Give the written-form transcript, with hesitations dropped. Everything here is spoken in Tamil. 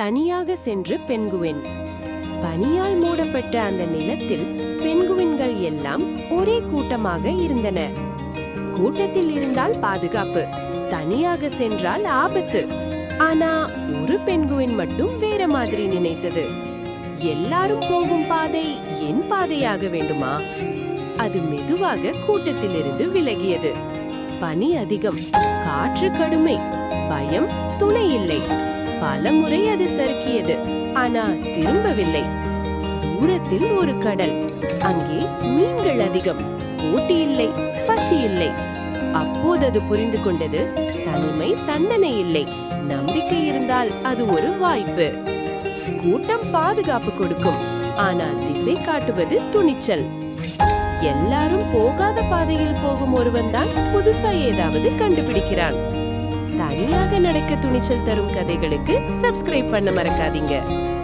தனியாக சென்று பெண்குவின். பனியால் மூடப்பட்ட அந்த நிலத்தில் பெண்குவின்கள் எல்லாம் ஒரே கூட்டமாக இருந்தன. கூட்டத்தில் இருந்தால் பாதுகாப்பு, தனியாக சென்றால் ஆபத்து. ஆனா ஒரு பெண்குவின் மட்டும் வேற மாதிரி நினைத்தது. எல்லாரும் போகும் பாதை என் பாதையாக வேண்டுமா? அது மெதுவாக கூட்டத்திலிருந்து விலகியது. பனி அதிகம், காற்று கடுமை, பயம் துணை இல்லை. பலமுறை அது சறுக்கியது, ஆனா திரும்பவில்லை. தூரத்தில் ஒரு கடல், அங்கே மீன்கள் அதிகம். போட்டி இல்லை, பசி இல்லை. அப்போது அது புரிந்து கொண்டது, தனிமை தண்டனை இல்லை, நம்பிக்கை இருந்தால் அது ஒரு வாய்ப்பு. கூட்டம் பாதுகாப்பு கொடுக்கும், ஆனால் திசை காட்டுவது துணிச்சல். எல்லாரும் போகாத பாதையில் போகும் ஒருவன் தான் புதுசா ஏதாவது கண்டுபிடிக்கிறான். தனியாக நடக்க துணிச்சல் தரும் கதைகளுக்கு சப்ஸ்கிரைப் பண்ண மறக்காதீங்க.